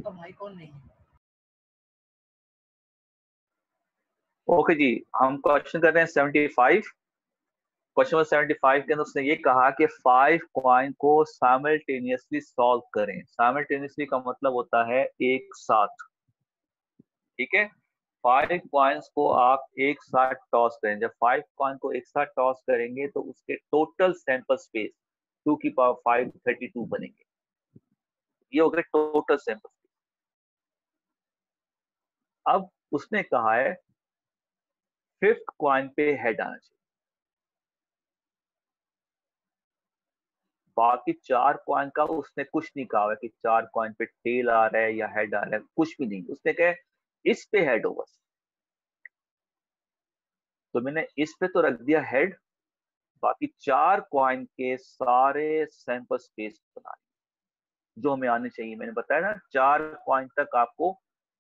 आपका mic on नहीं है। ओके जी, हम क्वेश्चन कर रहे हैं 75। क्वेश्चन नंबर 75 के अंदर उसने ये कहा कि 5 कॉइन को साइमल्टेनियसली सॉल्व करें। साइमल्टेनियसली का मतलब होता है एक साथ, ठीक है। 5 कॉइन्स को आप एक साथ टॉस करें। जब 5 कॉइन को एक साथ टॉस करेंगे तो उसके टोटल सैंपल स्पेस 2 की पावर 5 32 बनेंगे। ये हो गए टोटल सैंपल स्पेस। अब उसने कहा है 5th कॉइन पे हेड आना चाहिए। बाकी 4 कॉइन का उसने कुछ नहीं कहा है कि 4 कॉइन पे टेल आ रहा है या हेड आ रहा है, कुछ भी नहीं। उसने कहा इस पे हेड हो बस, तो मैंने इस पे तो रख दिया हेड। बाकी 4 कॉइन के सारे सैंपल स्पेस बना जो हमें आने चाहिए। मैंने बताया ना 4 कॉइन तक आपको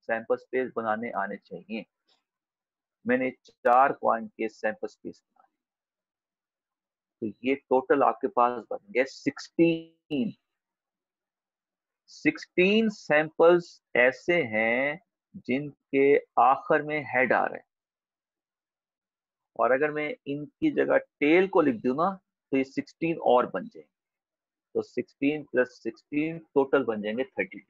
सैंपल स्पेस बनाने आने चाहिए। मैंने 4 कॉइन के सैंपल स्पेस बनाए, तो ये टोटल आपके पास बन गए 16। 16 सैंपल्स ऐसे हैं जिनके आखिर में हेड आ रहे हैं, और अगर मैं इनकी जगह टेल को लिख दूं ना तो ये 16 और बन जाएंगे। तो 16 प्लस 16 टोटल बन जाएंगे 32।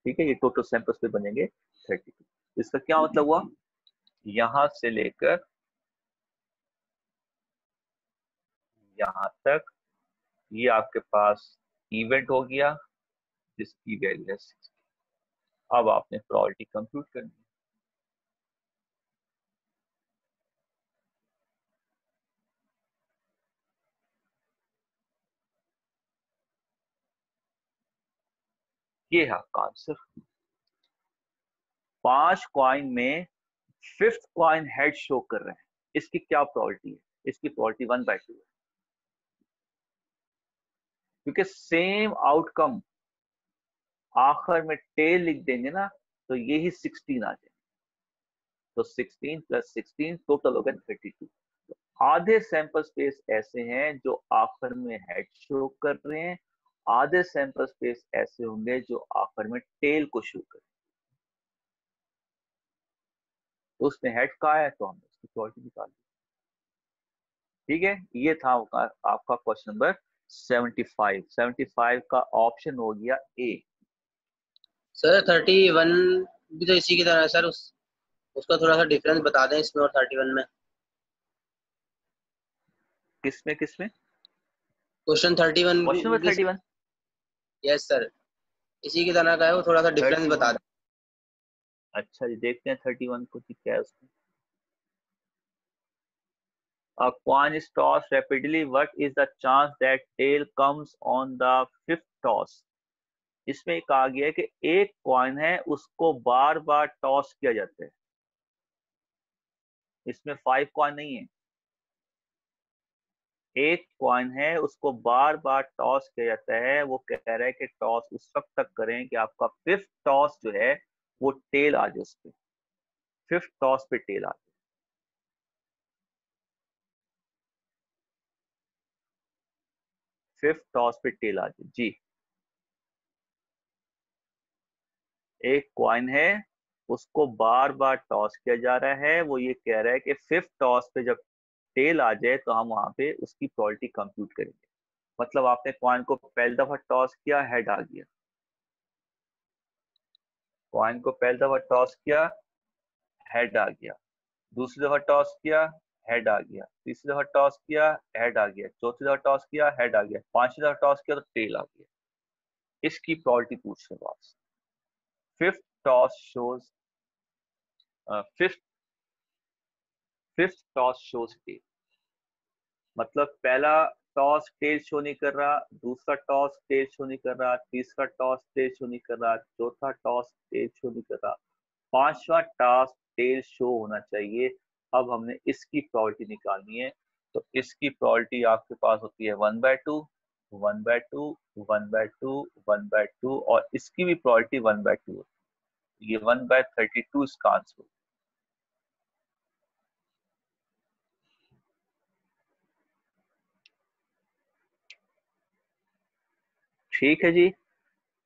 ठीक है, ये टोटल सैंपल्स पे बनेंगे 32। इसका क्या मतलब हुआ, यहां से लेकर यहां तक ये आपके पास इवेंट हो गया जिसकी वैल्यू है 60। अब आपने प्रोबेबिलिटी कंप्यूट करनी है। ये है आपका आंसर। 5 कॉइन में 5th कॉइन हेड शो कर रहे हैं, इसकी क्या प्रोबेबिलिटी है? इसकी प्रोबेबिलिटी 1/2 है, क्योंकि सेम आउटकम आखिर में टेल लिख देंगे ना तो यही 16 आ जाएंगे। तो 16 प्लस 16 टोटल हो गया 32। तो आधे सैंपल स्पेस ऐसे हैं जो आखिर में हेड शो कर रहे हैं, आधे सैंपल स्पेस ऐसे होंगे जो आखिर में टेल को शो कर रहे हैं। तो उसने हेड कहा है तो हमने उसकी प्रोबेबिलिटी निकाल दी। ठीक है, ये था आपका क्वेश्चन नंबर 75। 75 का ऑप्शन हो गया ए। सर 31 भी तो इसी की तरह है सर, उसका थोड़ा सा डिफरेंस बता दें इसमें और 31 में। किसमें question 31 question number 31। Yes sir, इसी की तरह का है, वो थोड़ा सा डिफरेंस बता दें। अच्छा जी, देखते हैं 31 को क्या है उसमें। A coin is tossed rapidly. What is the chance that tail comes on the 5th toss? इसमें कहा गया है कि एक कॉइन है उसको बार बार टॉस किया जाता है। इसमें 5 कॉइन नहीं है, एक कॉइन है उसको बार बार टॉस किया जाता है। वो कह रहा है कि टॉस उस वक्त तक करें कि आपका 5th टॉस जो है वो टेल आ जाए, उस पर 5th टॉस पे टेल आ जाए। फिफ्थ टॉस पे टेल आ जाए जी। एक कॉइन है उसको बार बार टॉस किया जा रहा है, वो ये कह रहा है कि 5th टॉस पे जब टेल आ जाए तो हम वहां पे उसकी प्रोबेबिलिटी कंप्यूट करेंगे। मतलब आपने कॉइन को पहली दफा टॉस किया, हेड आ गया। कॉइन को पहली दफा टॉस किया, हेड आ गया। दूसरी दफा टॉस किया, हेड आ गया। तीसरी दफा टॉस किया, हेड आ गया। चौथी दफा टॉस किया, हेड आ गया। पांचवी दफा टॉस किया तो टेल आ गया। इसकी प्रोबेबिलिटी पूछ रहे हो आपसे। Fifth toss shows fifth toss shows tail. मतलब पहला टॉस टेल शो नहीं कर रहा, दूसरा टॉस टेल शो नहीं कर रहा, तीसरा टॉस टेल शो नहीं कर रहा, चौथा टॉस टेल शो नहीं कर रहा, पांचवा टॉस टेल शो होना चाहिए। अब हमने इसकी प्रोबेबिलिटी निकालनी है। तो इसकी प्रोबेबिलिटी आपके पास होती है 1/2, 1/2, 1/2, 1/2, और इसकी भी प्रोबेबिलिटी 1/2 होती है। ये 1/32 इसका आंसर। ठीक है जी,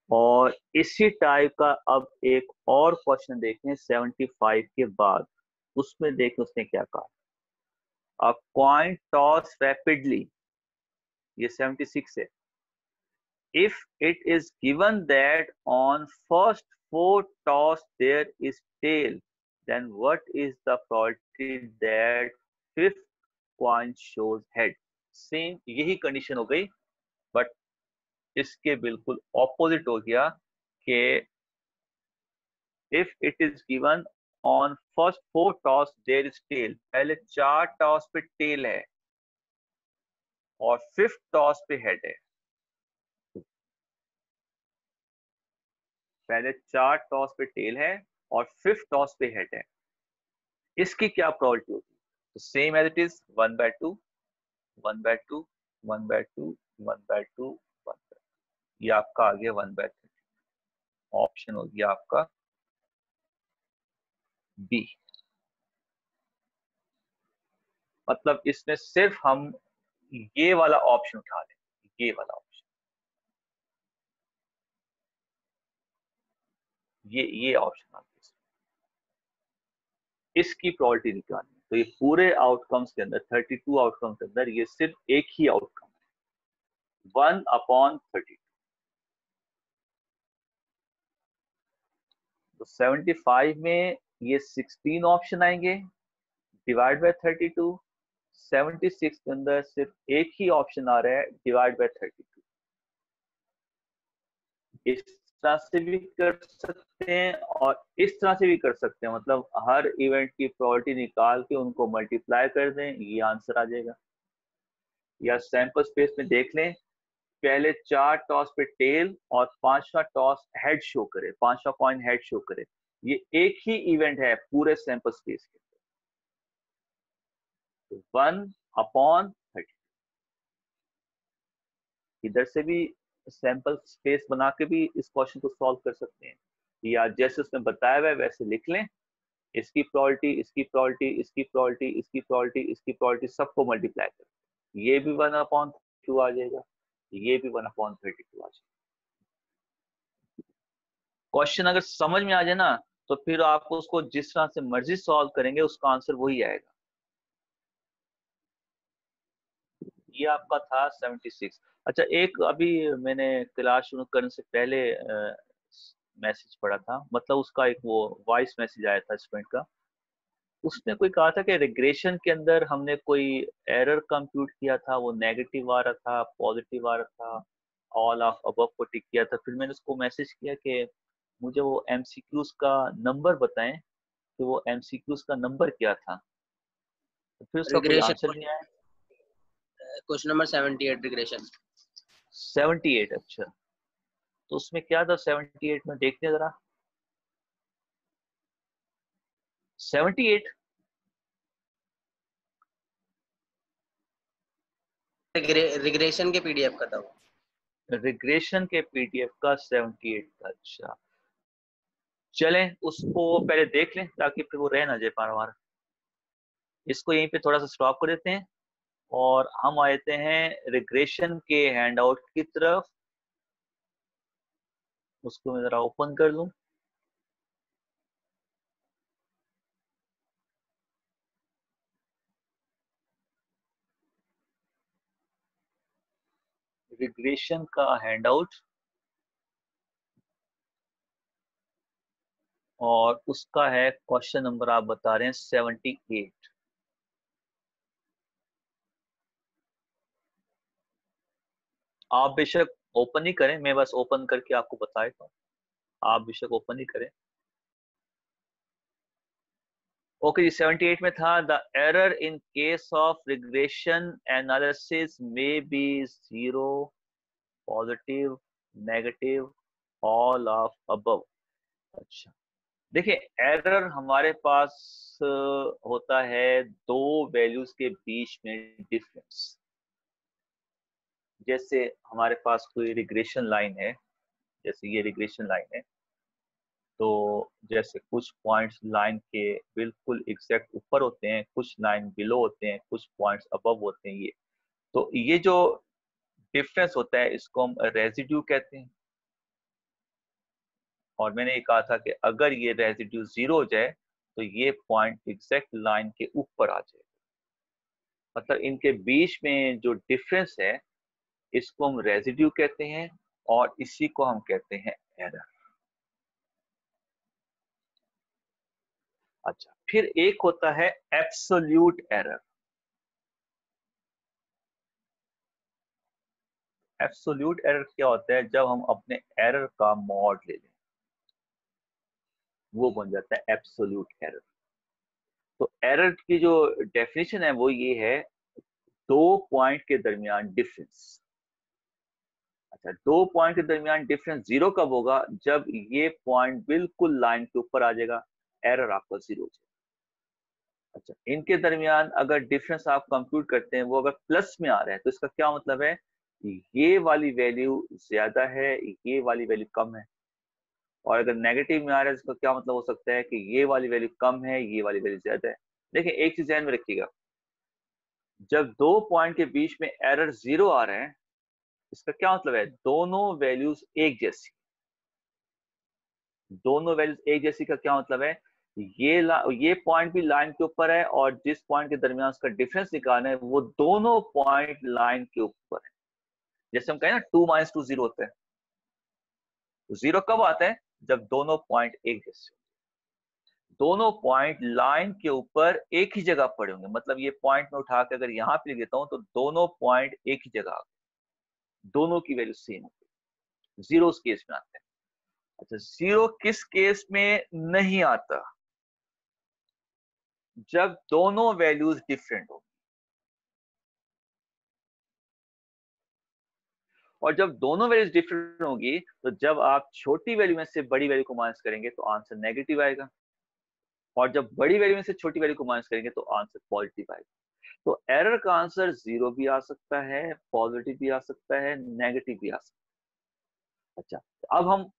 और इसी टाइप का अब एक और क्वेश्चन देखें 75 के बाद, उसमें देखें उसने क्या कहा। अ कॉइन टॉस रैपिडली, ये 76 है। If it is given that on first four toss there is tail, then what is the probability that fifth coin shows head? Same यही कंडीशन हो गई, बट इसके बिल्कुल ऑपोजिट हो गया कि if it is given on first four toss there is tail, पहले 4 toss पे टेल है और फिफ्थ टॉस पे हेड है। पहले 4 टॉस पे टेल है और फिफ्थ टॉस पे हेड है, इसकी क्या प्रोबेबिलिटी होगी? तो सेम एज इट इज 1/2 1/2 1/2 1/2 1/2, ये आपका आ गया 1/30। ऑप्शन हो गया आपका बी। मतलब इसमें सिर्फ हम ये वाला ऑप्शन उठा लें, ये वाला ऑप्शन, ये ऑप्शन आ गया, इसकी प्रोबेबिलिटी निकालनी। तो ये पूरे आउटकम्स के अंदर 32 आउटकम्स के अंदर ये सिर्फ एक ही आउटकम है, 1/32। तो 75 में ये 16 ऑप्शन आएंगे डिवाइड बाय 32। 76 के अंदर सिर्फ एक ही ऑप्शन आ रहा है डिवाइड बाय 32। इस तरह से भी कर सकते हैं और इस तरह से भी कर सकते हैं, मतलब हर इवेंट की प्रोबेबिलिटी निकाल के उनको मल्टीप्लाई कर दें, ये आंसर आ जाएगा। या सैंपल स्पेस में देख लें, पहले 4 टॉस पे टेल और 5वां टॉस हेड शो करे, 5वां कॉइन हेड शो करे, ये एक ही इवेंट है पूरे सैंपल स्पेस के। 1/30। इधर से भी सैंपल स्पेस बना के भी इस क्वेश्चन को सॉल्व कर सकते हैं, या जैसे उसने बताया हुआ है वैसे लिख लें। इसकी प्रोबेबिलिटी, इसकी प्रोबेबिलिटी, इसकी प्रोबेबिलिटी, इसकी प्रोबेबिलिटी, इसकी प्रोबेबिलिटी, सबको मल्टीप्लाई कर, ये भी 1/2 आ जाएगा, ये भी 1/32 आ जाएगा। क्वेश्चन अगर समझ में आ जाए ना, तो फिर आप उसको जिस तरह से मर्जी सॉल्व करेंगे उसका आंसर वही आएगा। ये आपका था 76। अच्छा, एक अभी मैंने क्लास शुरू करने से पहले मैसेज पढ़ा था, मतलब उसका एक वो वॉइस मैसेज आया था स्टूडेंट का। उसने कोई कहा था कि रिग्रेशन के अंदर हमने कोई एरर कंप्यूट किया था, वो नेगेटिव आ रहा था, पॉजिटिव आ रहा था, ऑल ऑफ अबव को टिक किया था। फिर मैंने उसको मैसेज किया कि मुझे वो एमसीक्यूज का नंबर बताएं कि वो एमसीक्यूज का नंबर क्या था। तो फिर उसका कोई रिग्रेशन, आंसर नहीं आया। Question number 78 regression. 78, अच्छा। तो उसमें क्या था 78 में, देखते जरा। 78, रिग्रेशन के पीडीएफ का था वो। रिग्रेशन के पीडीएफ का 78 था, अच्छा। चलें उसको पहले देख लें ताकि फिर वो रह ना जाए बार बार। इसको यहीं पे थोड़ा सा स्टॉप कर देते हैं और हम आते हैं रिग्रेशन के हैंडआउट की तरफ। उसको मैं जरा ओपन कर लूं। रिग्रेशन का हैंडआउट, और उसका है क्वेश्चन नंबर आप बता रहे हैं 78। आप बेशक ओपन ही करें, मैं बस ओपन करके आपको बता देता हूँ, आप बेशक ओपन ही करें। ओके जी, 78 में था the error in case of regression analysis में be 0, positive, negative, all of above. अच्छा, देखिए एरर हमारे पास होता है दो वैल्यूज के बीच में डिफरेंस। जैसे हमारे पास कोई रिग्रेशन लाइन है, जैसे ये रिग्रेशन लाइन है, तो जैसे कुछ पॉइंट्स लाइन के बिल्कुल एग्जैक्ट ऊपर होते हैं, कुछ लाइन बिलो होते हैं, कुछ पॉइंट्स अबव होते हैं। ये तो ये जो डिफरेंस होता है इसको हम रेजिड्यू कहते हैं। और मैंने ये कहा था कि अगर ये रेजिड्यू 0 हो जाए तो ये पॉइंट एग्जैक्ट लाइन के ऊपर आ जाए। मतलब इनके बीच में जो डिफरेंस है इसको हम रेजिड्यू कहते हैं और इसी को हम कहते हैं एरर। अच्छा, फिर एक होता है एब्सोल्यूट एरर। एब्सोल्यूट एरर क्या होता है? जब हम अपने एरर का मॉड ले लें वो बन जाता है एब्सोल्यूट एरर। तो एरर की जो डेफिनेशन है वो ये है, दो पॉइंट के दरमियान डिफरेंस। अच्छा, दो पॉइंट के दरमियान डिफरेंस जीरो कब होगा? जब ये पॉइंट बिल्कुल लाइन के ऊपर आ जाएगा, एरर आपका जीरो हो जाएगा। अच्छा, इनके दरमियान अगर डिफरेंस आप कंप्यूट करते हैं वो अगर प्लस में आ रहा है तो इसका क्या मतलब है? ये वाली वैल्यू ज्यादा है, ये वाली वैल्यू कम है। और अगर नेगेटिव में आ रहा है इसका क्या मतलब हो सकता है कि ये वाली वैल्यू कम है, ये वाली वैल्यू ज्यादा है। देखिए, एक चीज ध्यान में रखिएगा, जब दो पॉइंट के बीच में एरर जीरो आ रहे हैं इसका क्या मतलब है? दोनों वैल्यूज एक जैसी। दोनों वैल्यूज एक जैसी का क्या मतलब है? ये पॉइंट भी लाइन के ऊपर है और जिस पॉइंट के दरमियान उसका डिफरेंस निकालना है वो दोनों पॉइंट लाइन के ऊपर है। जैसे हम कहें ना 2 - 2 0 होता है। तो जीरो कब आता है? जब दोनों पॉइंट एक जैसे, दोनों पॉइंट लाइन के ऊपर एक ही जगह पड़े होंगे। मतलब ये पॉइंट में उठा के अगर यहां पे लिख देता हूं तो दोनों पॉइंट एक ही जगह, दोनों की वैल्यू सेम होगी। जीरो उस केस में आता है। अच्छा, जीरो किस केस में नहीं आता? जब दोनों वैल्यूज डिफरेंट हो। और जब दोनों वैल्यूज डिफरेंट होगी तो जब आप छोटी वैल्यू में से बड़ी वैल्यू को माइनस करेंगे तो आंसर नेगेटिव आएगा, और जब बड़ी वैल्यू में से छोटी वैल्यू को माइनस करेंगे तो आंसर पॉजिटिव आएगा। तो एरर का आंसर जीरो भी आ सकता है, पॉजिटिव भी आ सकता है, नेगेटिव भी आ सकता है। अच्छा, तो अब हम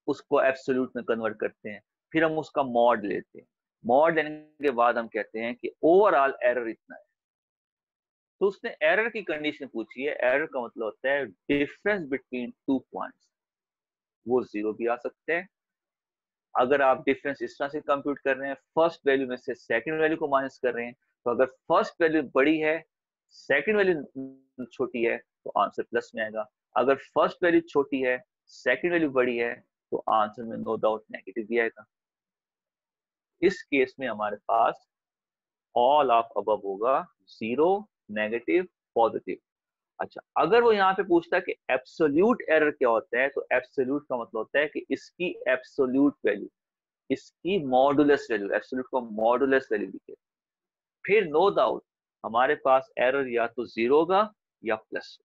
उसको एब्सोल्यूट में कन्वर्ट करते हैं, फिर हम उसका मॉड लेते हैं। मॉड लेने के बाद हम कहते हैं कि ओवरऑल एरर इतना है। तो उसने एरर की कंडीशन पूछी है। एरर का मतलब होता है डिफरेंस बिटवीन टू पॉइंट्स। वो जीरो भी आ सकते हैं। अगर आप डिफरेंस इस तरह से कंप्यूट कर रहे हैं, फर्स्ट वैल्यू में से सेकंड वैल्यू को माइनस कर रहे हैं, तो अगर फर्स्ट वैल्यू बड़ी है, सेकंड वैल्यू छोटी है तो आंसर प्लस में आएगा। अगर फर्स्ट वैल्यू छोटी है, सेकंड वैल्यू बड़ी है तो आंसर में नो डाउट नेगेटिव भी आएगा। इस केस में हमारे पास ऑल ऑफ अबव होगा, जीरो, नेगेटिव, पॉजिटिव। अच्छा, अगर वो यहाँ पे पूछता है कि एब्सोल्यूट एरर क्या होता है, तो एब्सोल्यूट का मतलब होता है कि इसकी एब्सोल्यूट वैल्यू, इसकी मॉडुलस वैल्यू, एब्सोल्यूट को मॉडुलस वैल्यू लिखे। फिर नो डाउट हमारे पास एरर या तो जीरो होगा या प्लस।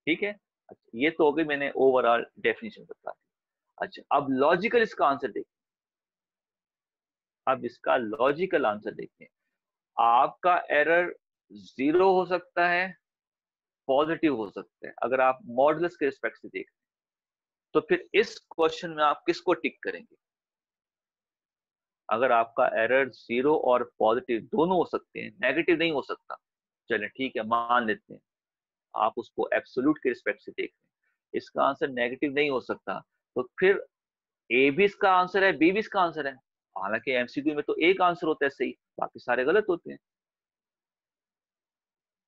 ठीक है। अच्छा, ये तो हो गई, मैंने ओवरऑल डेफिनेशन बता दी। अच्छा, अब लॉजिकल इसका आंसर देखिए। अब इसका लॉजिकल आंसर देखते हैं। आपका एरर जीरो हो सकता है, पॉजिटिव हो सकता है, अगर आप मॉडुलस के रिस्पेक्ट से देखें। तो फिर इस क्वेश्चन में आप किसको टिक करेंगे? अगर आपका एरर जीरो और पॉजिटिव दोनों हो सकते हैं, नेगेटिव नहीं हो सकता, चलें ठीक है मान लेते हैं, आप उसको एब्सोल्यूट के रिस्पेक्ट से देख रहे हैं, इसका आंसर नेगेटिव नहीं हो सकता, तो फिर ए भी इसका आंसर है, बी भी इसका आंसर है। हालांकि एमसीक्यू में तो एक आंसर होता है सही, बाकी सारे गलत होते हैं।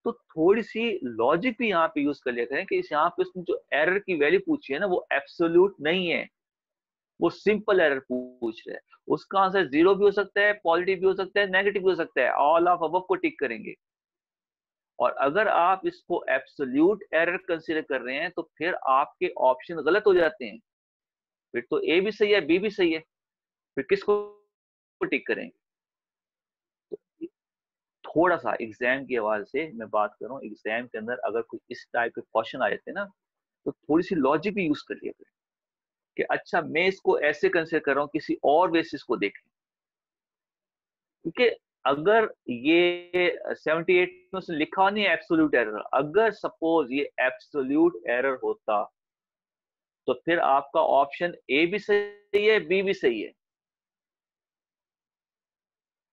तो थोड़ी सी लॉजिक भी यहाँ पे यूज कर लिया करें कि इस यहाँ पे उसने जो एरर की वैल्यू पूछी है ना वो एब्सोल्यूट नहीं है, वो सिंपल एरर पूछ रहा है। उसका आंसर जीरो भी हो सकता है, पॉजिटिव भी हो सकता है, नेगेटिव भी हो सकता है। ऑल ऑफ अबव को टिक करेंगे। और अगर आप इसको एब्सोल्यूट एरर कंसीडर कर रहे हैं तो फिर आपके ऑप्शन गलत हो जाते हैं। फिर तो ए भी सही है, बी भी सही है, फिर किसको टिक करेंगे? तो थोड़ा सा एग्जाम के हवाले से मैं बात कर रहा हूँ, एग्जाम के अंदर अगर कोई इस टाइप के क्वेश्चन आ जाते हैं ना तो थोड़ी सी लॉजिक भी यूज कर लिया करें कि अच्छा मैं इसको ऐसे कंसीडर कर रहा हूँ, किसी और बेसिस को देखें। क्योंकि अगर ये 78 में उसने लिखा नहीं है एब्सोल्यूट एरर, अगर सपोज ये एब्सोल्यूट एरर होता तो फिर आपका ऑप्शन ए भी सही है, बी भी सही है,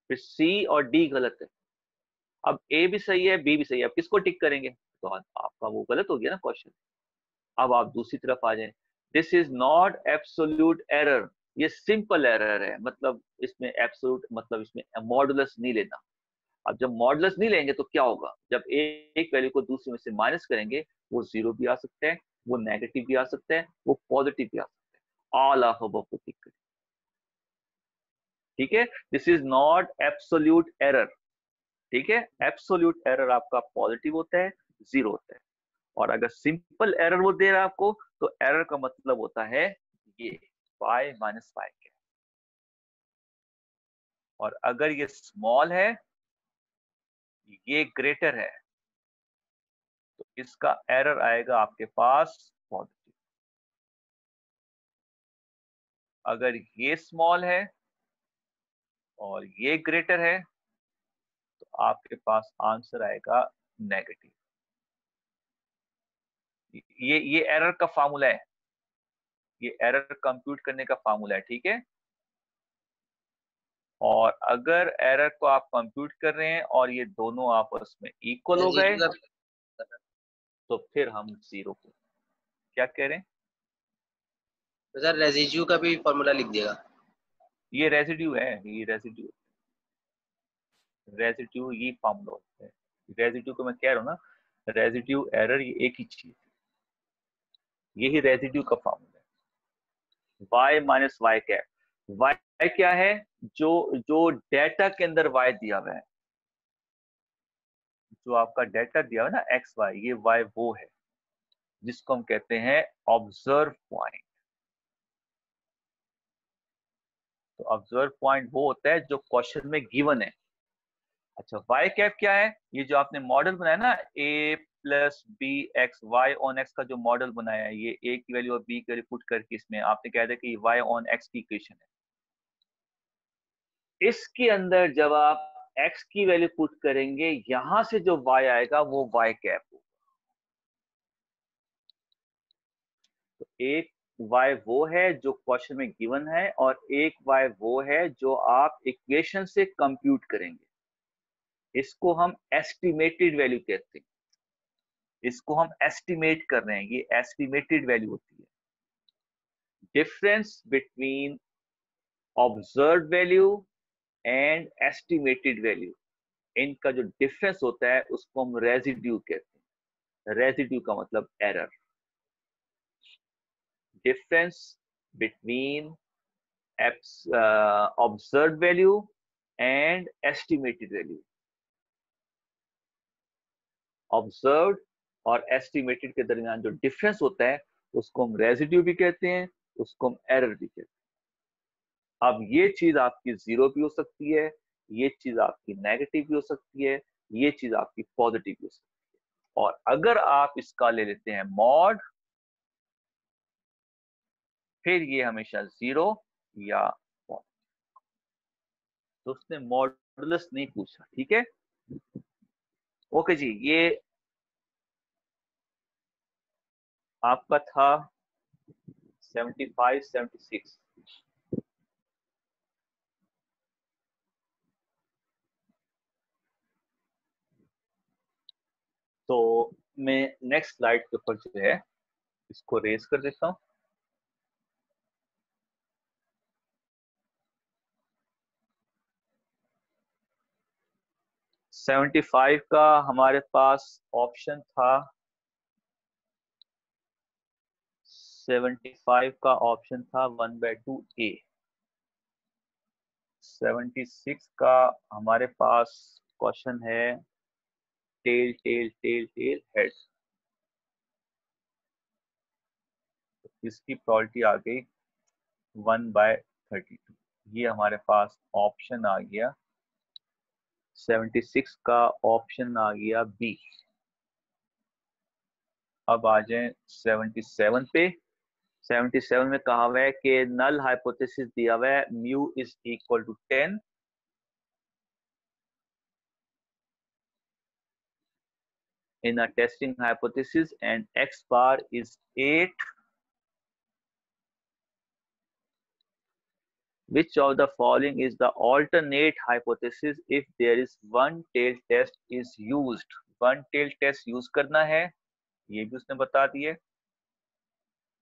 फिर सी और डी गलत है। अब ए भी सही है, बी भी सही है, अब किसको टिक करेंगे? तो आपका वो गलत हो गया ना क्वेश्चन। अब आप दूसरी तरफ आ जाए, this is not absolute error, ये सिंपल एरर है, मतलब इसमें एब्सोल्यूट मतलब इसमें मॉडुलस नहीं लेना। अब जब मॉडुलस नहीं लेंगे तो क्या होगा, जब एक वैल्यू को दूसरे में से माइनस करेंगे, वो जीरो भी आ सकता है, वो नेगेटिव भी आ सकता है, वो पॉजिटिव भी आ सकता है, ऑल ऑफ अबव को टिक करें। ठीक है, this is not absolute error. ठीक है, एब्सोल्यूट एरर आपका पॉजिटिव होता है, जीरो होता है। और अगर सिंपल एरर वो दे रहा है आपको, तो एरर का मतलब होता है ये y माइनस वाई के। और अगर ये स्मॉल है, ये ग्रेटर है, तो इसका एरर आएगा आपके पास पॉजिटिव। अगर ये स्मॉल है और ये ग्रेटर है, तो आपके पास आंसर आएगा नेगेटिव। ये एरर का फार्मूला है, ये एरर कंप्यूट करने का फार्मूला है। ठीक है, और अगर एरर को आप कंप्यूट कर रहे हैं और ये दोनों आपस में इक्वल हो गए, तो फिर हम जीरो को क्या कह रहे हैं, तो सर रेजिड्यू का भी फॉर्मूला लिख दिएगा। ये रेसिड्यू है, ये रेसिड्यू, रेसिड्यू ये फार्मूला होता है। रेसिड्यू को मैं कह रहा हूँ ना, रेसिड्यू एरर ये एक ही चीज है, यही रेसिड्यू का फार्मूला है। y माइनस वाई क्या है, y क्या है, जो जो डेटा के अंदर y दिया हुआ है, जो आपका डेटा दिया हुआ है ना एक्स वाई, ये y वो है जिसको हम कहते हैं ऑब्जर्व पॉइंट। तो ऑब्जर्व पॉइंट वो होता है जो क्वेश्चन में गिवन है। अच्छा, वाई कैप क्या है, ये जो आपने मॉडल बनाया ना, A plus B X, Y on X का जो मॉडल बनाया है, ये ए की वैल्यू और बी की वैल्यू पुट करके इसमें आपने कहा था कि वाई ऑन एक्स की इक्वेशन है। इसके अंदर जब आप एक्स की वैल्यू पुट करेंगे, यहां से जो वाई आएगा वो वाई कैप होगा। तो एक y वो है जो क्वेश्चन में गिवन है, और एक y वो है जो आप इक्वेशन से कंप्यूट करेंगे। इसको हम एस्टिमेटेड वैल्यू कहते हैं, इसको हम एस्टिमेट कर रहे हैं, ये एस्टिमेटेड वैल्यू होती है। Difference between observe value and estimated value, इनका जो डिफरेंस होता है उसको हम रेजिड्यू कहते हैं। रेजिड्यू का मतलब error. Difference between observe value and estimated value, observe और एस्टिमेटेड के दरमियान जो डिफरेंस होता है उसको हम रेजिड्यू भी कहते हैं, उसको हम एरर भी कहते हैं। अब ये चीज आपकी जीरो भी हो सकती है, ये चीज आपकी नेगेटिव भी हो सकती है, ये चीज आपकी पॉजिटिव भी हो सकती है। और अगर आप इसका ले लेते हैं मॉड, फिर ये हमेशा जीरो या one। तो उसने मॉडुलस नहीं पूछा। ठीक है, ओके जी, ये आपका था 75 76। तो मैं नेक्स्ट स्लाइड के ऊपर जो है इसको रेज कर देता हूँ। सेवेंटी फाइव का हमारे पास ऑप्शन था, 75 का ऑप्शन था 1/2 A। 76 का हमारे पास क्वेश्चन है tail tail tail tail head. इसकी प्रोबेबिलिटी आ गई 1/32। ये हमारे पास ऑप्शन आ गया 76 का, ऑप्शन आ गया बी। अब आ जाए 77 पे। 77 में कहा हुआ है कि नल हाइपोथेसिस दिया हुआ है mu is equal to 10, in a testing hypothesis and x bar is 8, which of the following is the alternate hypothesis if there is one tail test is used। one tail test use करना है, ये भी उसने बता दिए।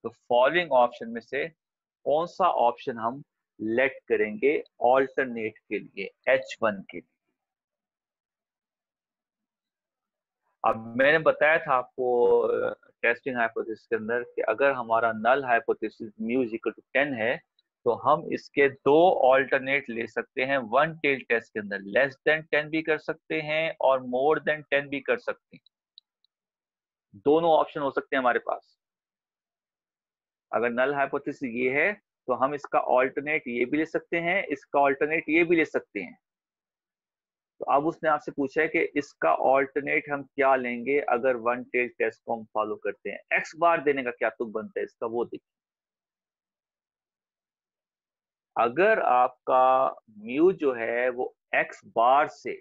तो following option में से कौन सा ऑप्शन हम लेट करेंगे ऑल्टरनेट के लिए, H1 के लिए? अब मैंने बताया था आपको टेस्टिंग हाइपोथेसिस के अंदर कि अगर हमारा null hypothesis mu is equal to 10 है तो हम इसके दो ऑल्टरनेट ले सकते हैं वन टेल टेस्ट के अंदर, लेस देन 10 भी कर सकते हैं और मोर देन 10 भी कर सकते हैं। दोनों ऑप्शन हो सकते हैं हमारे पास। अगर नल हाइपोथेसिस ये है तो हम इसका ऑल्टरनेट ये भी ले सकते हैं, इसका ऑल्टरनेट ये भी ले सकते हैं। तो अब उसने आपसे पूछा है कि इसका ऑल्टरनेट हम क्या लेंगे अगर वन टेल टेस्ट को हम फॉलो करते हैं। एक्स बार देने का क्या तुक बनता है इसका, वो देखिए। अगर आपका म्यू जो है वो एक्स बार से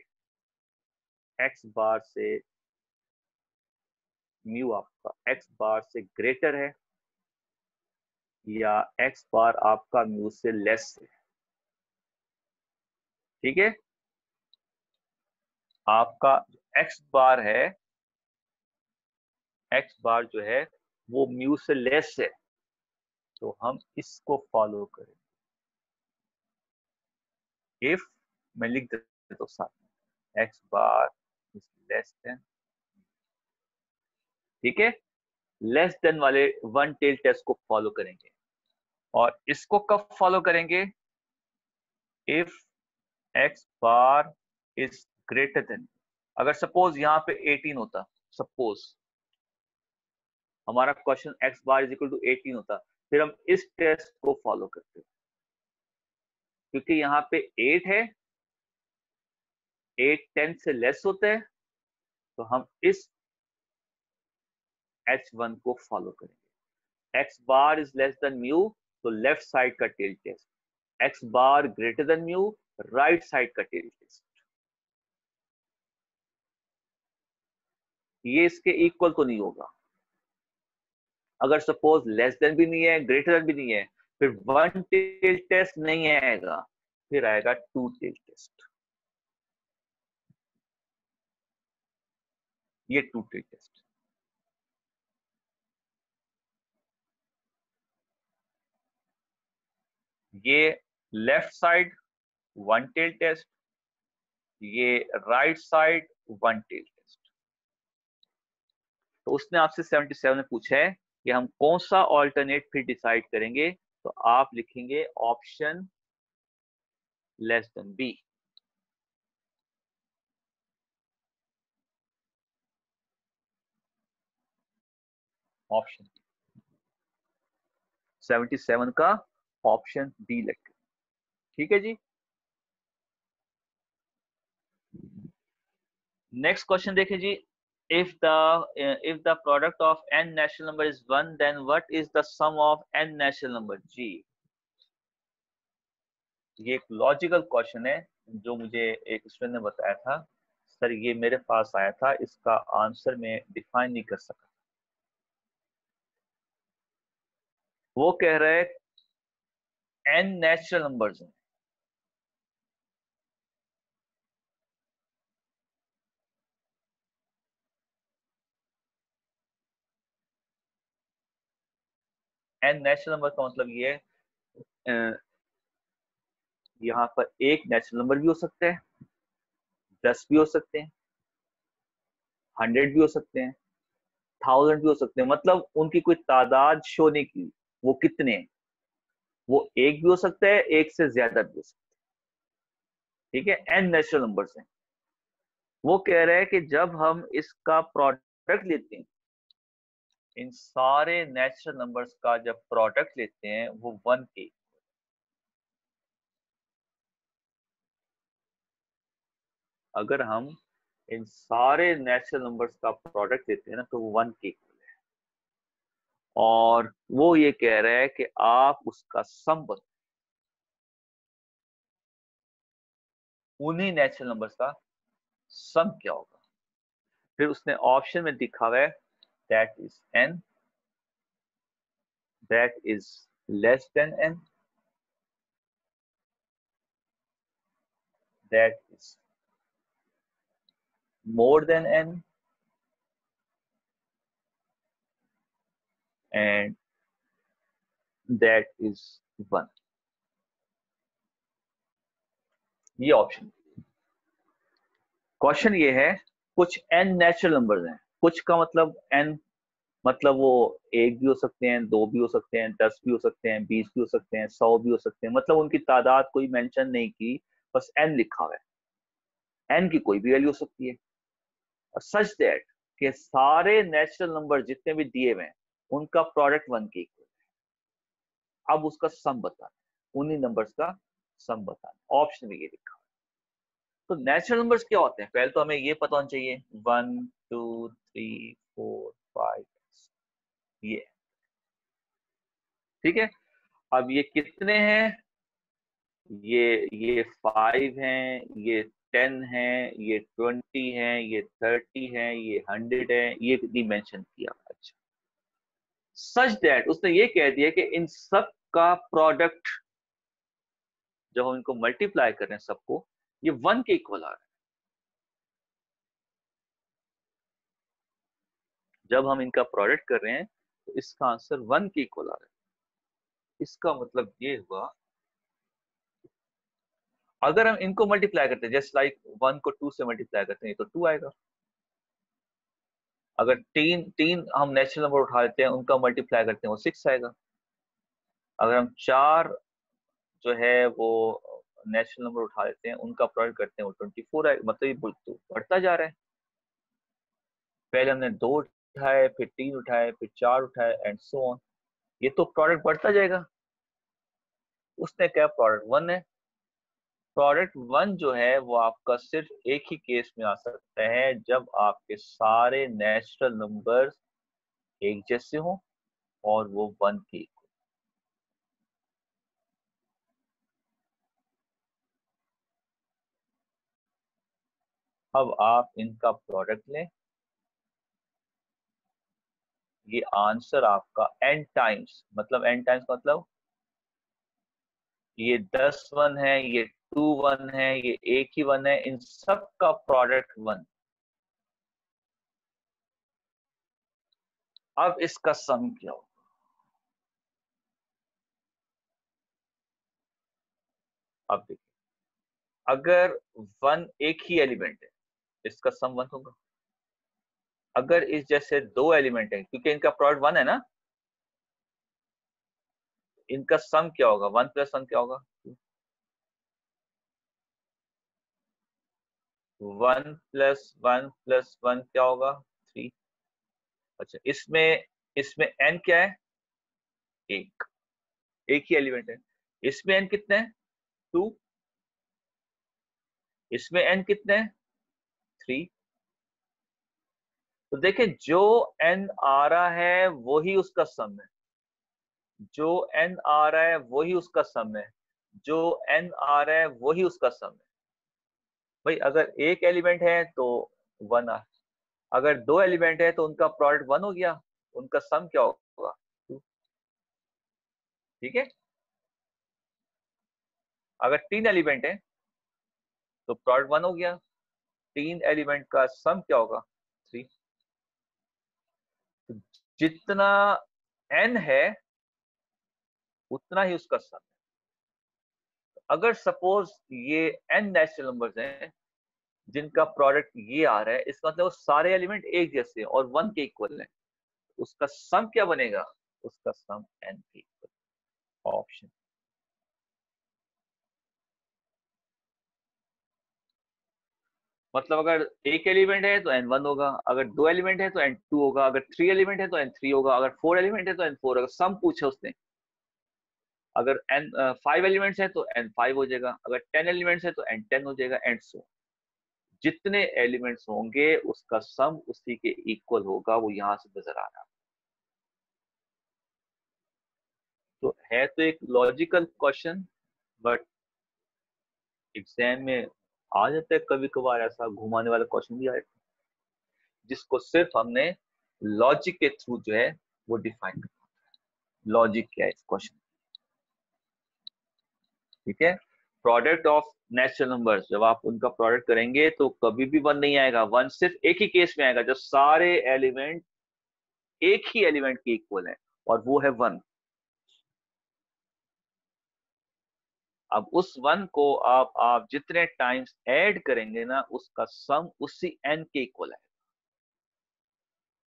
म्यू आपका एक्स बार से ग्रेटर है या एक्स बार आपका म्यू से लेस है, ठीक है, आपका एक्स बार है, एक्स बार जो है वो म्यू से लेस है, तो हम इसको फॉलो करें। इफ मैं लिख देता हूं साथ में, x bar is less than, ठीक है, लेस देन वाले वन टेल टेस्ट को फॉलो करेंगे। और इसको कब फॉलो करेंगे? If x bar is greater than, अगर सपोज यहां पे 18 होता, सपोज हमारा question x bar is equal to 18 होता, फिर हम इस टेस्ट को फॉलो करते, क्योंकि यहाँ पे 8 है, 8 10 से लेस होता है, तो हम इस H1 को फॉलो करेंगे। X bar is less than mu, तो लेफ्ट साइड का tail test, X bar greater than mu, right side का टेल टेस्ट। ये इसके इक्वल तो नहीं होगा। अगर सपोज लेस देन भी नहीं है, ग्रेटर देन भी नहीं है, फिर वन टेल टेस्ट नहीं आएगा, फिर आएगा टू टेल टेस्ट। ये टू टेल टेस्ट। ये left side one tail test, ये right side one tail test. तो उसने आपसे 77 में पूछा है कि हम कौन सा ऑल्टरनेट फिर डिसाइड करेंगे, तो आप लिखेंगे option less than B. Option 77 का ऑप्शन बी लिखें, ठीक है जी। नेक्स्ट क्वेश्चन देखिए जी, if the product of n natural number is 1, then what is the sum of n natural number? जी, ये एक लॉजिकल क्वेश्चन है जो मुझे एक स्टूडेंट ने बताया था, सर ये मेरे पास आया था, इसका आंसर मैं डिफाइन नहीं कर सका। वो कह रहे हैं n नेचुरल नंबर्स हैं, n नेचुरल नंबर का मतलब ये है, यहाँ पर एक नेचुरल नंबर भी हो सकता है, 10 भी हो सकते हैं, 100 भी हो सकते हैं, 1000 भी हो सकते हैं, मतलब उनकी कोई तादाद शो नहीं की वो कितने हैं। वो एक भी हो सकता है, एक से ज्यादा भी हो सकता है, ठीक है, एन नेचुरल नंबर्स हैं। वो कह रहे हैं कि जब हम इसका प्रोडक्ट लेते हैं, इन सारे नेचुरल नंबर्स का जब प्रोडक्ट लेते हैं वो 1 के, अगर हम इन सारे नेचुरल नंबर्स का प्रोडक्ट लेते हैं ना तो वो 1 के, और वो ये कह रहा है कि आप उसका सम बताओ, उन्हीं नेचुरल नंबर्स का सम क्या होगा। फिर उसने ऑप्शन में दिखा हुआ है that is n, that is less then n, that is more than n, and that is 1। ये ऑप्शन। क्वेश्चन ये है, कुछ n नेचुरल नंबर्स हैं, कुछ का मतलब n मतलब वो 1 भी हो सकते हैं, 2 भी हो सकते हैं, 10 भी हो सकते हैं, 20 भी हो सकते हैं, 100 भी हो सकते हैं, मतलब उनकी तादाद कोई मेंशन नहीं की, बस n लिखा हुआ है। n की कोई भी वैल्यू हो सकती है। और सच दैट कि सारे नेचुरल नंबर जितने भी दिए हुए हैं उनका प्रोडक्ट 1 के इक्वल है। अब उसका सम बताना, उन्हीं नंबर्स का सम बताना। ऑप्शन में ये लिखा है। तो नेचुरल नंबर्स क्या होते हैं, पहले तो हमें ये पता होना चाहिए। 1 2 3 4 5 ये, ठीक है। अब ये कितने हैं, ये 5 हैं, ये 10 हैं, ये 20 हैं, ये 30 हैं, ये 100 है, ये भी मेंशन किया। अच्छा, सच दैट उसने ये कह दिया कि इन सब का प्रोडक्ट जब हम इनको मल्टीप्लाई कर रहे हैं सबको, ये 1 के इक्वल आ रहा है। जब हम इनका प्रोडक्ट कर रहे हैं तो इसका आंसर 1 के इक्वल आ रहा है। इसका मतलब ये हुआ, अगर हम इनको मल्टीप्लाई करते हैं, जस्ट लाइक 1 को 2 से मल्टीप्लाई करते हैं तो 2 आएगा। अगर तीन तीन हम नेचुरल नंबर उठा लेते हैं, उनका मल्टीप्लाई करते हैं, वो 6 आएगा। अगर हम 4 जो है वो नेचुरल नंबर उठा लेते हैं, उनका प्रोडक्ट करते हैं, वो 24 आएगा। मतलब ये बढ़ता जा रहा है। पहले हमने 2 उठाए, फिर 3 उठाए, फिर 4 उठाए एंड सो ऑन। ये तो प्रोडक्ट बढ़ता जाएगा। उसने क्या, प्रोडक्ट 1 है। प्रोडक्ट 1 जो है वो आपका सिर्फ एक ही केस में आ सकता है, जब आपके सारे नेचुरल नंबर्स एक जैसे हों और वो 1 की। अब आप इनका प्रोडक्ट लें, ये आंसर आपका n टाइम्स, मतलब n टाइम्स मतलब ये 10 1 है, ये 2 1 है, ये एक ही 1 है, इन सब का प्रोडक्ट 1। अब इसका सम क्या होगा? अब देखिए, अगर 1 एक ही एलिमेंट है, इसका सम 1 होगा। अगर इस जैसे 2 एलिमेंट है, क्योंकि इनका प्रोडक्ट 1 है ना, इनका सम क्या होगा? 1 प्लस 1 क्या होगा? 1 प्लस 1 प्लस 1 क्या होगा? 3। अच्छा, इसमें इसमें n क्या है? एक ही एलिमेंट है। इसमें n कितने हैं? 2। इसमें n कितने हैं? 3। तो देखें, जो n आ रहा है वही उसका सम है, जो n आ रहा है वही उसका सम है, जो n आ रहा है वही उसका सम है। भाई अगर एक एलिमेंट है तो 1 आ, अगर 2 एलिमेंट है तो उनका प्रोडक्ट 1 हो गया, उनका सम क्या होगा? 2। ठीक है। अगर 3 एलिमेंट है तो प्रोडक्ट 1 हो गया, 3 एलिमेंट का सम क्या होगा? 3। तो जितना n है उतना ही उसका सम है। अगर सपोज ये n नेचुरल नंबर्स हैं जिनका प्रोडक्ट ये आ रहा है, इसका मतलब वो सारे एलिमेंट एक जैसे हैं और 1 के इक्वल है, उसका सम क्या बनेगा? उसका सम n के इक्वल। ऑप्शन। मतलब अगर एक एलिमेंट है तो n1 होगा, अगर 2 एलिमेंट है तो n2 होगा, अगर 3 एलिमेंट है तो n3 होगा, अगर 4 एलिमेंट है तो n4 होगा। सम पूछा उसने। अगर n 5 एलिमेंट्स है तो n5 हो जाएगा, अगर 10 एलिमेंट्स है तो n10 हो जाएगा एंड सो। जितने एलिमेंट्स होंगे उसका सम उसी के इक्वल होगा, वो यहां से नजर आ रहा है। तो है तो एक लॉजिकल क्वेश्चन, बट एग्जाम में आ जाता है कभी कभार ऐसा घुमाने वाला क्वेश्चन भी आया, जिसको सिर्फ हमने लॉजिक के थ्रू जो है वो डिफाइन करना। लॉजिक क्या है इस क्वेश्चन? ठीक है। प्रोडक्ट ऑफ नेचुरल नंबर्स, जब आप उनका प्रोडक्ट करेंगे तो कभी भी 1 नहीं आएगा। 1 सिर्फ एक ही केस में आएगा, जब सारे एलिमेंट एक ही एलिमेंट के इक्वल है और वो है 1। अब उस वन को आप जितने टाइम्स ऐड करेंगे ना, उसका सम उसी n के इक्वल है।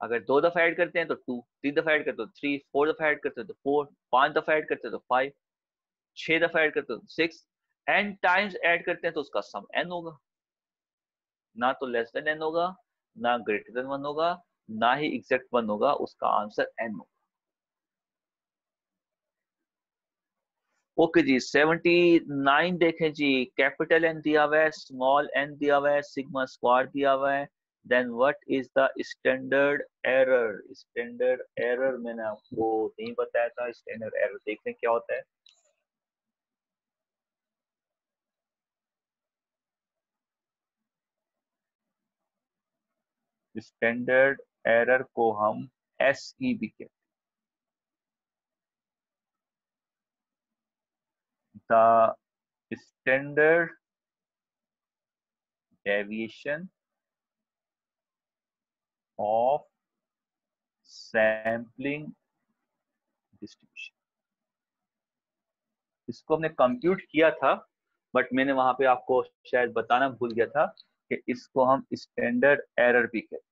अगर 2 दफा ऐड करते हैं तो 2, 3 दफा ऐड करते हो 3, 4 दफा ऐड करते हो तो 4, 5 दफा ऐड करते हो तो 5, 6 दफा ऐड करते हो तो 6, n टाइम्स ऐड करते हैं तो उसका सम n होगा। ना तो लेस देन n होगा, ना ग्रेटर देन 1 होगा, ना ही एग्जैक्ट 1 होगा, उसका आंसर n होगा। ओके जी, 79 देखें जी। कैपिटल एन दिया हुआ है, स्मॉल एन दिया हुआ है, सिग्मा स्क्वायर दिया हुआ है। Then what is the standard error? Standard error मैंने आपको नहीं बताया था। स्टैंडर्ड एरर देखते हैं क्या होता है। स्टैंडर्ड एरर को हम एसई भी कहते हैं। The standard deviation of sampling distribution, इसको हमने कंप्यूट किया था, बट मैंने वहां पे आपको शायद बताना भूल गया था कि इसको हम स्टैंडर्ड एरर भी कहते हैं।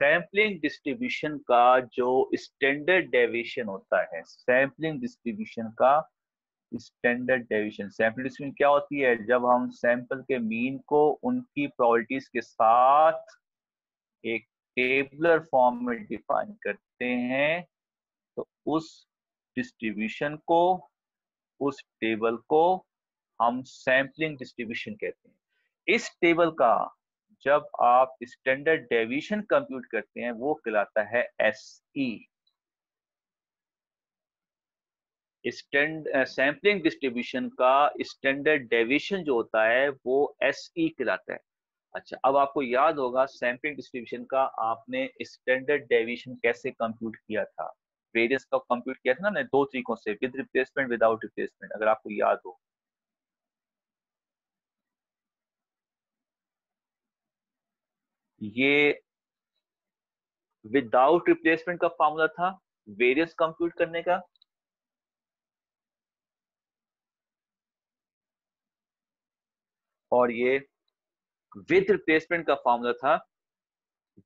सैम्पलिंग डिस्ट्रीब्यूशन का जो स्टैंडर्ड डेविएशन होता है, सैम्पलिंग डिस्ट्रीब्यूशन का स्टैंडर्ड डेविएशन, सैम्पल डिस्ट्रीब्यूशन क्या होती है? जब हम सैंपल के मीन को उनकी प्रोबेबिलिटीज के साथ एक टेबुलर फॉर्म में डिफाइन करते हैं, तो उस डिस्ट्रीब्यूशन को, उस टेबल को हम सैम्पलिंग डिस्ट्रीब्यूशन कहते हैं। इस टेबल का जब आप स्टैंडर्ड डेविएशन कंप्यूट करते हैं वो कहलाता है एसई। सैम्पलिंग डिस्ट्रीब्यूशन का स्टैंडर्ड डेविएशन जो होता है वो एसई कहलाता है। अच्छा, अब आपको याद होगा सैम्पलिंग डिस्ट्रीब्यूशन का आपने स्टैंडर्ड डेविएशन कैसे कंप्यूट किया था? वेरियंस का कंप्यूट किया था ना, दो तरीकों से, विद रिप्लेसमेंट, विदाउट रिप्लेसमेंट, अगर आपको याद हो। ये विदाउट रिप्लेसमेंट का फॉर्मूला था वेरियंस कंप्यूट करने का, और ये विद रिप्लेसमेंट का फॉर्मूला था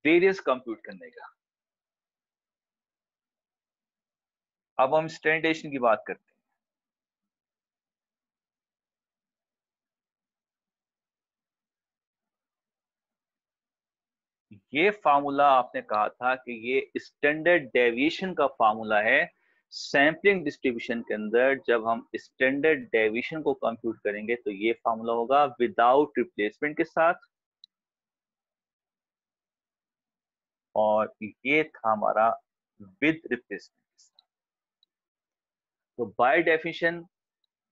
वेरियंस कंप्यूट करने का। अब हम स्टैंडर्डाइजेशन की बात करते हैं। ये फार्मूला आपने कहा था कि ये स्टैंडर्ड डेविएशन का फार्मूला है। सैम्पलिंग डिस्ट्रीब्यूशन के अंदर जब हम स्टैंडर्ड डेविएशन को कंप्यूट करेंगे तो ये फार्मूला होगा विदाउट रिप्लेसमेंट के साथ, और ये था हमारा विद रिप्लेसमेंट। तो बाय डेफिनेशन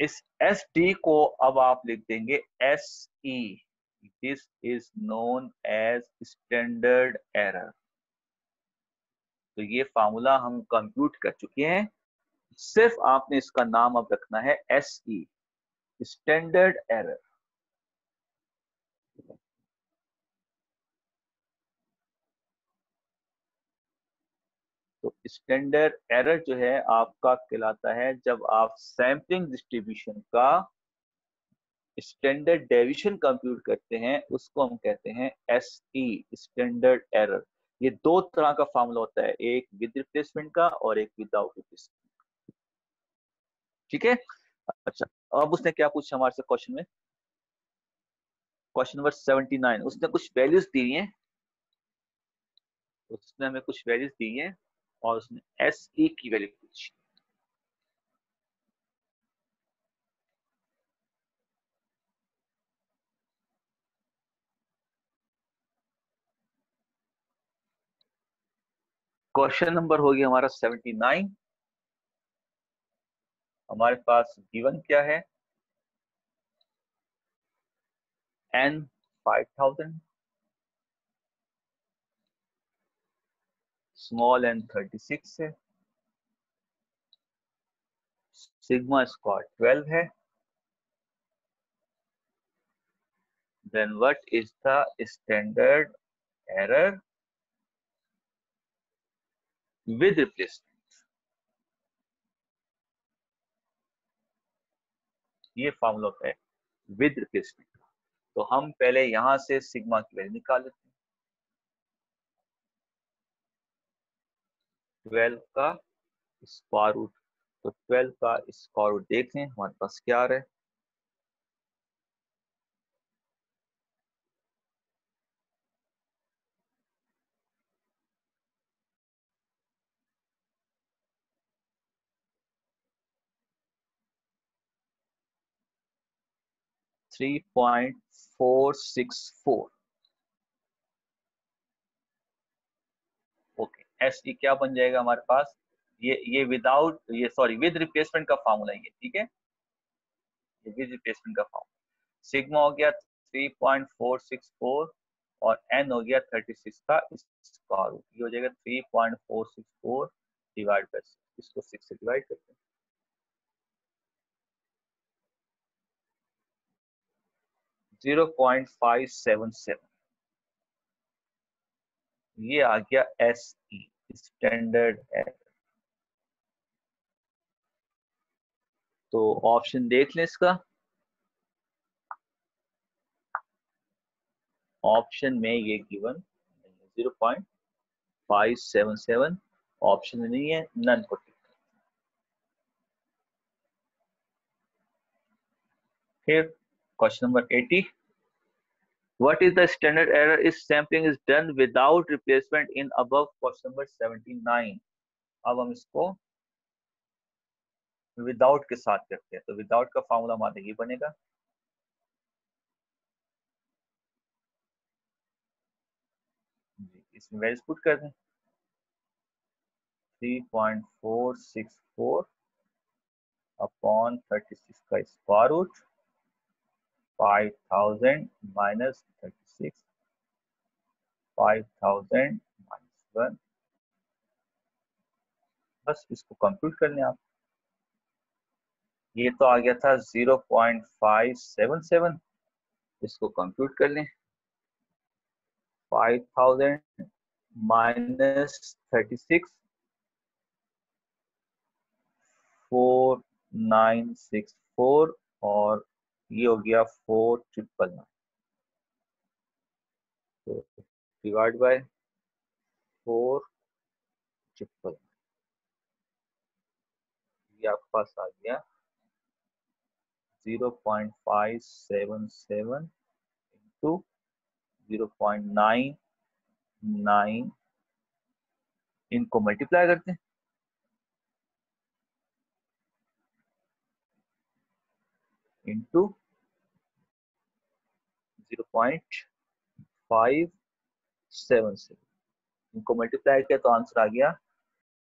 इस एस डी को अब आप लिख देंगे S E. This is known as standard error. तो ये फार्मूला हम कंप्यूट कर चुके हैं, सिर्फ आपने इसका नाम अब रखना है एस ई, स्टैंडर्ड एरर। तो स्टैंडर्ड एरर जो है आपका कहलाता है जब आप सैम्पलिंग डिस्ट्रीब्यूशन का स्टैंडर्ड डेविएशन कंप्यूट करते हैं, उसको हम कहते हैं एस ई, स्टैंडर्ड एरर। ये दो तरह का फार्मूला होता है, एक विद रिप्लेसमेंट का और एक विदाउट रिप्लेसमेंट। ठीक है। अच्छा, अब उसने क्या पूछा हमारे से क्वेश्चन में? क्वेश्चन नंबर 79, उसने कुछ वैल्यूज दी हैं, उसने हमें कुछ वैल्यूज दी हैं और उसने एस ई की वैल्यू पूछी। क्वेश्चन नंबर हो गया हमारा 79। हमारे पास गिवन क्या है? n 5000, स्मॉल n 36 है, सिग्मा स्क्वायर 12 है। Then what is the standard error with replacement? ये फॉर्मूला होता है विद रिप्लेसमेंट का। तो हम पहले यहां से सिग्मा की वैल्यू निकाल लेते हैं। 12 का स्क्वायर रूट, तो 12 का स्क्वायर रूट देख लें हमारे पास क्या आ रहा है। 3.464। ओके, एस ई क्या बन जाएगा हमारे पास, ये विदाउट, ये सॉरी विद रिप्लेसमेंट का फॉर्मूला है, ठीक है, ये विद रिप्लेसमेंट का फॉर्मूला। सिग्मा हो गया 3.464 और एन हो गया 36 का स्क्वायर रूट, ये हो जाएगा 3.464 डिवाइड बाय 6, इसको 6 से डिवाइड करते हैं। जीरो 0.577, ये आ गया एस ई, स्टैंडर्ड एरर। तो ऑप्शन देख लें इसका, ऑप्शन में ये गिवन 0.577 ऑप्शन में नहीं है, नन को टिक। फिर question number 80, what is the standard error if sampling is done without replacement in above question number 79। अब हम इसको विदाउट के साथ करते हैं, तो विदाउट का फॉर्मूला हमारा ये बनेगा, इसमें वैल्यूज पुट कर दें, 3.464 अपॉन 36 का स्क्वायर रूट, 5000 माइनस 36, 5000 माइनस 1, बस इसको कंप्यूट कर लें आप। ये तो आ गया था 0.577, इसको कंप्यूट कर लें, 5000 माइनस 36, 4964 और ये हो गया 4999, तो डिवाइड बाय 4999, ये आपके पास आ गया 0.577 इंटू 0.999, इनको मल्टीप्लाई करते हैं, इंटू 0.577, इनको मल्टीप्लाई किया तो आंसर आ गया